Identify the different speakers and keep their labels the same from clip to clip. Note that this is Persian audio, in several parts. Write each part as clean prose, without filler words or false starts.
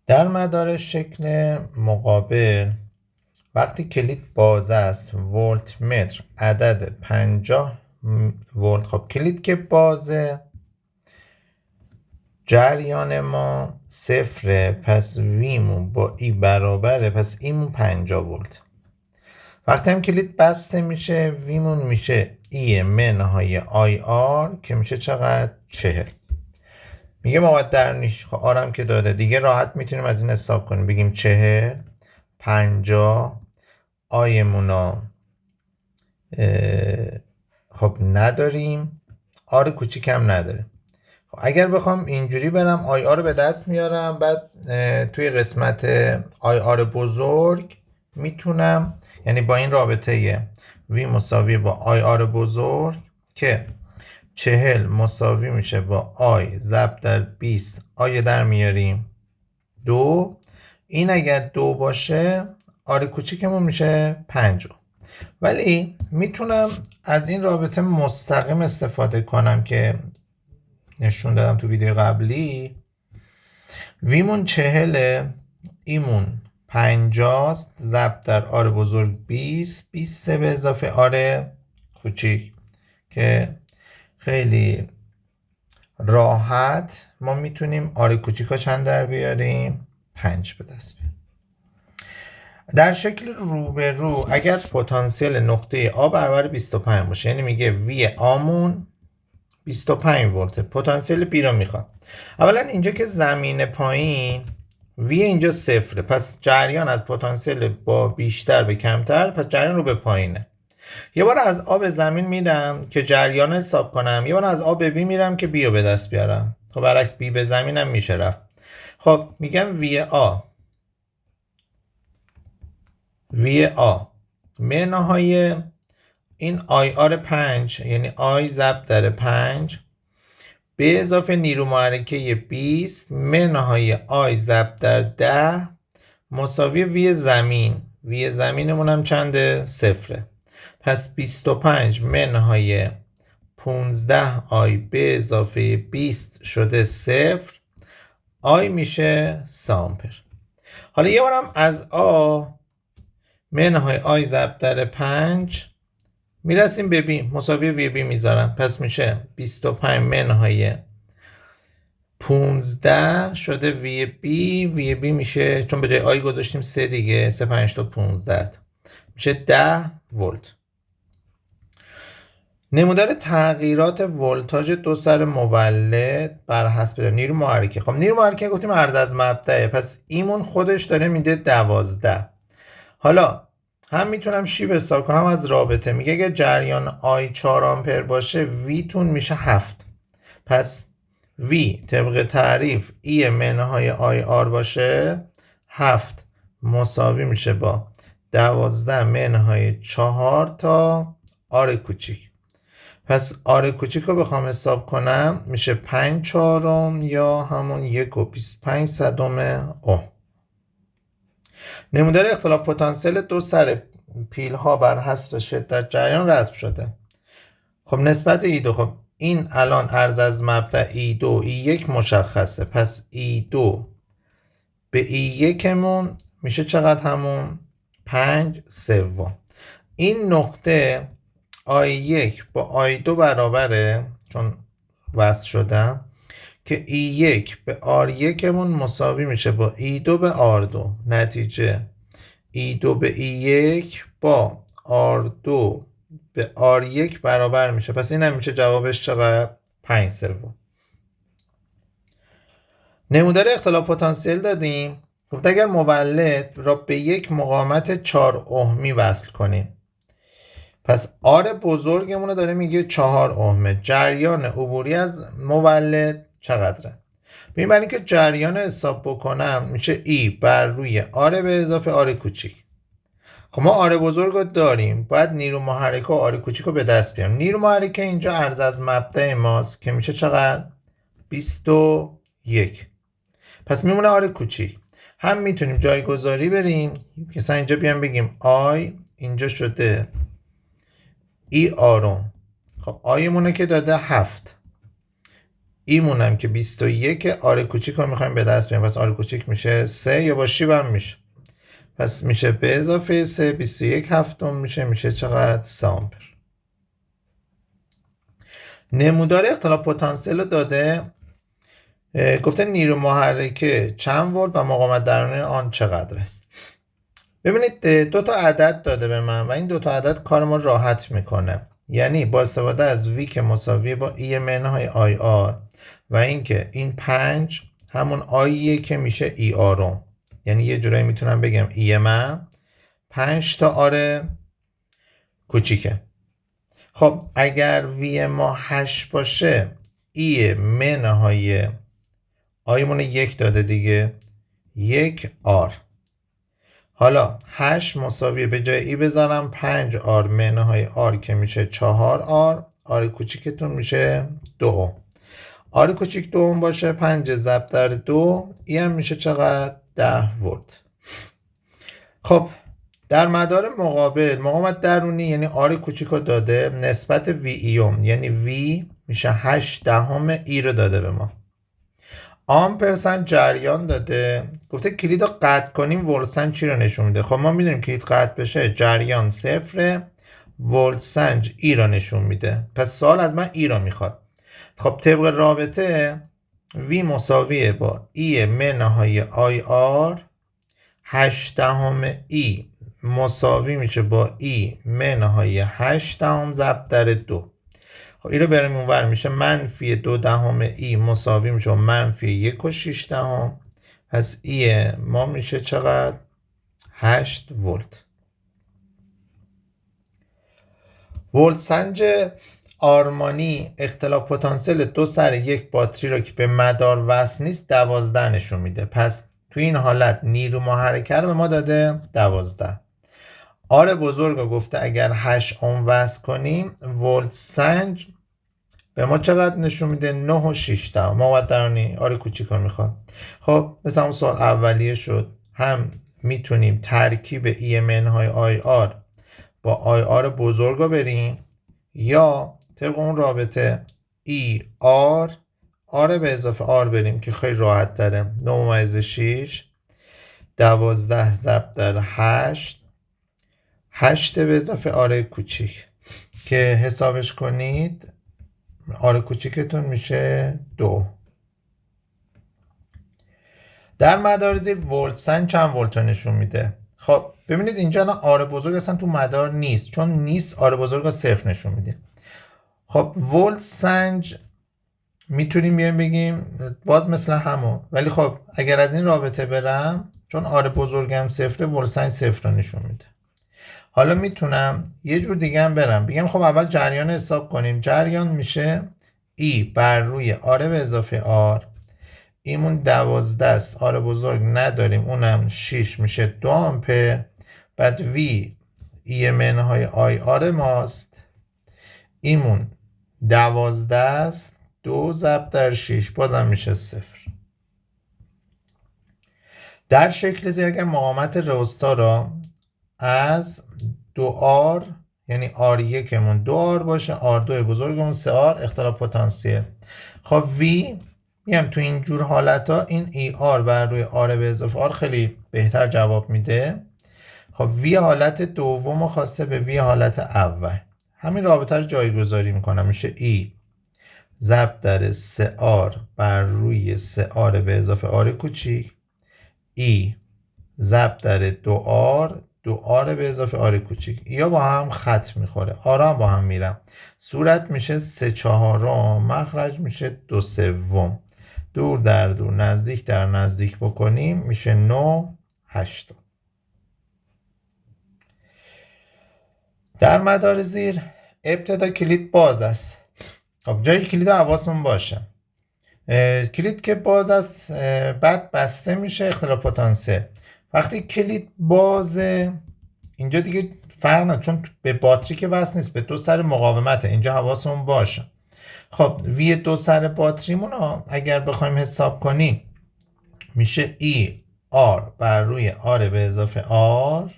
Speaker 1: در مدار شکل مقابل وقتی کلید باز است ولت متر عدد 50 ولت. خب کلید که بازه جریان ما صفره، پس ویمون با ای برابره، پس ایمون 50 ولت. وقتی هم کلید بسته میشه ویمون میشه ای منهای آی آر که میشه چقدر؟ 40. میگه مقدرنیش. خب آرم که داده دیگه راحت میتونیم از این حساب کنیم، بگیم 40 50 آیمونا خب نداریم، آر کوچیک هم نداریم. خب اگر بخوام اینجوری برم آی آر رو به دست میارم، بعد توی قسمت آی آر بزرگ میتونم، یعنی با این رابطه وی مساوی با آی آر بزرگ که 40 مساوی میشه با آی ضرب در 20 آی در میاریم 2. این اگر 2 باشه آر کوچیکمون میشه 50. ولی میتونم از این رابطه مستقیم استفاده کنم که نشون دادم تو ویدیو قبلی. ویمون 40، ایمون 50 ضرب در آر بزرگ 20 به اضافه آر کوچیک که خیلی راحت ما میتونیم آر کوچیک ها چند در بیاریم؟ 5 به دست بیاریم. در شکل رو به رو اگر پتانسیل نقطه آ برابر 25 باشه، یعنی میگه وی آمون 25 ولته، پتانسیل بی رو میخواد. اولا اینجا که زمین پایین وی اینجا صفره، پس جریان از پتانسیل با بیشتر به کمتر، پس جریان رو به پایینه. یه بار از آ به زمین میرم که جریان حساب کنم، یه بار از آ به بی میرم که بی رو به دست بیارم. خب برعکس بی به زمین هم میشه رفت. خب میگم وی آ منهای این آی آر 5 یعنی آی ضرب در 5 به اضافه نیرو محرکه 20 منهای آی ضرب در 10 مساوی وی زمین. وی زمینمون هم چنده؟ صفره. پس 25 منهای 15 آی به اضافه 20 شده 0. آی میشه 3 آمپر. حالا یه بارم از آ منهای آی ضرب در 5 میرسیم به بی، مساوی وی بی میذارم، پس میشه 25 منهای 15 شده وی بی میشه، چون به جای آی گذاشتیم 3 دیگه، 3 5 تا 15 میشه 10 ولت. نمودار تغییرات ولتاژ دو سر مولد بر حسب نیرو محرکه. خب نیرو محرکه گفتیم عرض از مبدأه، پس ایمون خودش داره میده 12. حالا هم میتونم شیب حساب کنم از رابطه، میگه اگه جریان آی 4 آمپر باشه وی تون میشه 7. پس وی طبق تعریف ای منهای آی آر باشه 7 مساوی میشه با 12 منهای 4 تا آر کوچیک. پس آر کوچیک رو بخوام حساب کنم میشه 5 چهارم یا همون 1.25 اوم. نمودار اختلاف پتانسیل دو سر پیل ها بر حسب شدت جریان رسم شده. خب نسبت ای دو، خب این الان عرض از مبدأ ای دو ای یک مشخصه، پس ای دو به ای یکمون میشه چقدر؟ همون 5 سوم. این نقطه آی یک با آی دو برابره چون وصل شدم که ای یک به آر یکمون مساوی میشه با ای دو به آر دو. نتیجه ای دو به ای یک با آر دو به آر یک برابر میشه، پس این هم میشه جوابش چقدر؟ 5 سوم. نمودار اختلاف پتانسیل دادیم، گفت اگر مولد را به یک مقاومت 4 اوهمی وصل کنیم، پس آر بزرگمون داره میگه 4 اوهمه، جریان عبوری از مولد چقدره؟ ببین برای اینکه جریان حساب بکنم میشه ای بر روی آر به اضافه آر کوچیک. خب ما آر بزرگ رو داریم، باید نیرو محرکه و آر کوچیک رو به دست بیاریم. نیرو محرکه اینجا عرض از مبدأ ماست که میشه چقدر؟ 21. پس میمونه آر کوچیک. هم میتونیم جایگذاری بریم، مثلا اینجا بیام بگیم آی اینجا شده ای آرم. خب آیمونه که داده 7، ایمونم که 21 آر کوچیک رو میخوایم به دست بیاریم. پس آر کوچیک میشه 3 یا با شیبم میشه. پس میشه به اضافه 3 21 هفتم میشه چقدر؟ 3 آمپر. نمودار اختلاف پتانسیل رو داده، گفته نیرو محرکه چند ولت و مقاومت درونی آن چقدر است. ببینید دو تا عدد داده به من و این دو تا عدد کار ما راحت میکنه. یعنی با استفاده از وی که مساویه با ای منهای آی آر و اینکه این 5 همون آییه که میشه ای آرم، یعنی یه جورایی میتونم بگم ای من 5 تا آر کوچیکه. خب اگر وی ما 8 باشه ای منهای آیمون 1 داده دیگه، 1 آر. حالا 8 مساویه به جای ای بذارم 5 آر منهای آر که میشه 4 آر. آر کوچیکتون میشه 2. آر کوچیک 2 باشه 5 ضرب در 2 ای هم میشه چقدر؟ 10 ولت. خب در مدار مقابل مقاومت درونی یعنی آر کوچیک رو داده، نسبت وی ایوم یعنی وی میشه 8 دهم ای رو داده به ما. آمپرسنت جریان داده، گفته کلید رو قطع کنیم ولت سنج چی رو نشون میده. خب ما میدونیم کلید قطع بشه جریان 0، ولت سنج ای رو نشون میده. پس سوال از من ای رو میخواد. خب طبق رابطه وی مساویه با ای منهای آی آر، 8 دهم ای مساوی میشه با ای منهای 8 دهم ضرب در 2. خب این رو بریم اونور میشه منفی 2 دهم ای مساوی میشه با منفی 1 و 6 دهم. پس ای ما میشه چقدر؟ 8 ولت. ولت سنج آرمانی اختلاف پتانسیل دو سر یک باتری رو که به مدار وصل نیست 12 نشون میده. پس تو این حالت نیرو محرکه رو به ما داده 12. آر بزرگ رو گفته اگر 8 اوم وصل کنیم ولت سنج به ما چقدر نشون میده؟ 9 و 6 دهم. مقاومت درونی آر کوچیک رو میخواد. خب مثل اون سوال اولیه شد، هم میتونیم ترکیب ای منهای آی آر با آی آر بزرگ رو بریم یا طبق اون رابطه ای آر آر به اضافه آر بریم که خیلی راحت تره. 9 - 6 12 ضرب در 8 8 به اضافه آر کوچیک که حسابش کنید آر کوچیکتون میشه 2. در مدار زیر ولت سنج چند ولت رو نشون میده. خب ببینید اینجا آر بزرگ اصلا تو مدار نیست، چون نیست آر بزرگ رو 0 نشون میده. خب ولت سنج میتونیم بیایم بگیم باز مثل همون، ولی خب اگر از این رابطه برم چون آر بزرگم 0 ولت سنج 0 رو نشون میده. حالا میتونم یه جور دیگه هم برم بگم خب اول جریان حساب کنیم. جریان میشه ای بر روی آر به اضافه آر، ایمون 12 است، آر بزرگ نداریم اونم 6 میشه 2 آمپر. بعد وی ای منهای آی آر ماست، ایمون 12 است، 2 ضرب در 6 بازم میشه 0. در شکل زیر اگر مقاومت رئوستا را از 2R یعنی R1 مون 2R باشه، R2 بزرگمون 3R اختلاف پتانسیل. خب V میگم تو این جور حالت ها این ER بر روی R به اضافه R خیلی بهتر جواب میده. خب V حالت دوم خواسته به V حالت اول، همین رابطه رو جایگذاری میکنم میشه E ضرب در 3R بر روی 3R به اضافه R کوچیک E ضرب در 2R 2R به اضافه آر کوچیک. یا با هم خط میخوره، آرا با هم میرم، صورت میشه 3/4، مخرج میشه 2/3. دور در دور نزدیک در نزدیک بکنیم میشه 9/8. در مدار زیر ابتدا کلید باز است. خب جای کلید حواسمون باشه، کلید که باز است بعد بسته میشه اختلاف پتانسیل. وقتی کلید بازه اینجا دیگه فرق نداره چون به باتری که وصل نیست، به دو سر مقاومته، اینجا حواسمون باشه. خب وی دو سر باتریمون رو اگر بخوایم حساب کنیم میشه ای آر بر روی آر به اضافه آر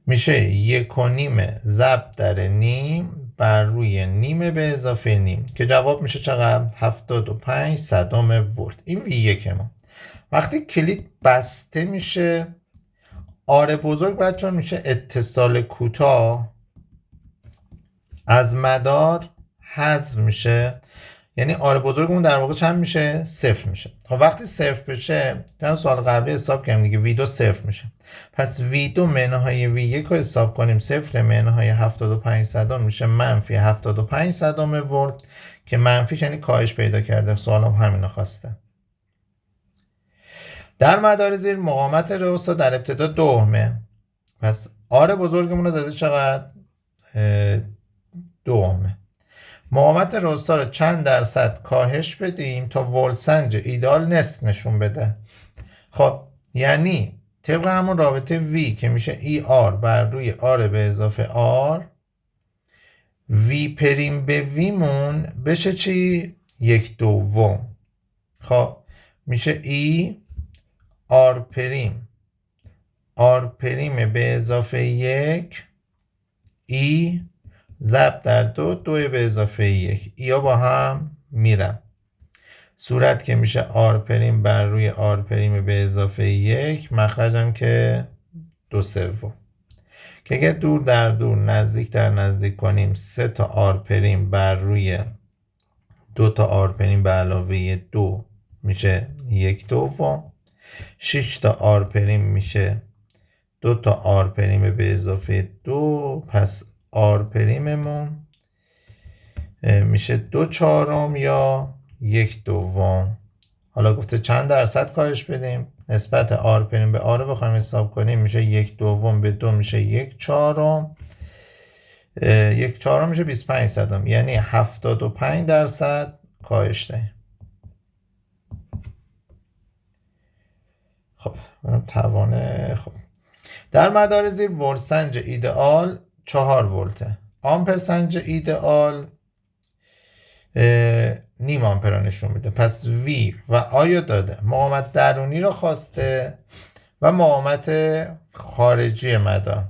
Speaker 1: میشه 1.5 ضرب در نیم بر روی نیم به اضافه نیم که جواب میشه چقدر؟ 75 صدم ولت. این V1 ما. وقتی کلید بسته میشه آر بزرگ بچه میشه اتصال کوتاه از مدار حذف میشه، یعنی آر بزرگمون در واقع چند میشه؟ صفر میشه. خب وقتی صفر بشه، در سوال قبلی حساب کردیم دیگه، V2 صفر میشه. پس V2 منهای V1 رو حساب کنیم، صفر منهای 75 صدم میشه منفی 75 صدم ولت که منفیش یعنی کاهش پیدا کرده. سوالم همینو خواسته. در مدار زیر مقاومت رئوستا در ابتدا 2 ohmه. پس آر بزرگمون رو داده چقدر؟ 2 ohmه. مقاومت رئوستا رو چند درصد کاهش بدیم تا ولتسنج ایدال نصف نشون بده. خب یعنی طبق همون رابطه V که میشه ER بر روی R به اضافه R، V پریم به V مون بشه چی؟ 1/2. خب میشه E R پریم به اضافه 1 E ضرب در 2 به اضافه 1. یا با هم میرن، صورت که میشه آر پریم بر روی آر پریم به اضافه 1، مخرجم که 2/3 که اگه دور در دور نزدیک در نزدیک کنیم 3 تا آر پریم بر روی 2 تا آر پریم به علاوه 2 میشه 1/2. 6 تا آر پریم میشه 2 تا آر پریم به اضافه 2. پس آر پریممون میشه 2/4 یا 1/2. حالا گفته چند درصد کاهش بدیم، نسبت آر پریم به آر رو بخوایم حساب کنیم میشه 1/2 به 2 میشه 1/4. 1/4 میشه 25 صدم، یعنی 75 درصد کاهش دهیم. خب توانه. خب در مدار زیر ولتسنج ایدئال 4 ولته. آمپر سنج ایدئال نیم آمپر رو نشون میده. پس V و آیا داده، مقاومت درونی رو خواسته و مقاومت خارجی مدار.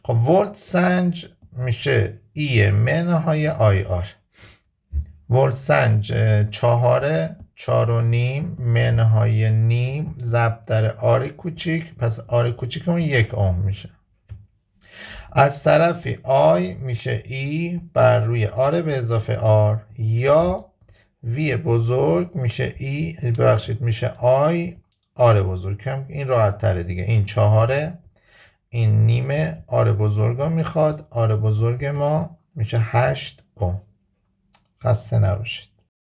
Speaker 1: خب ولت سنج میشه E منهای IR. ولت سنج 4.5 منهای نیم ضرب در آر کوچیک، پس آر کوچیک اون 1 ohm میشه. از طرفی I میشه E بر روی R به اضافه R، یا V بزرگ میشه E میشه I R بزرگ. این راحت تره دیگه، این 4، این نیمه، R بزرگ رو میخواد، R بزرگ ما میشه 8 ohm. خسته نباشید.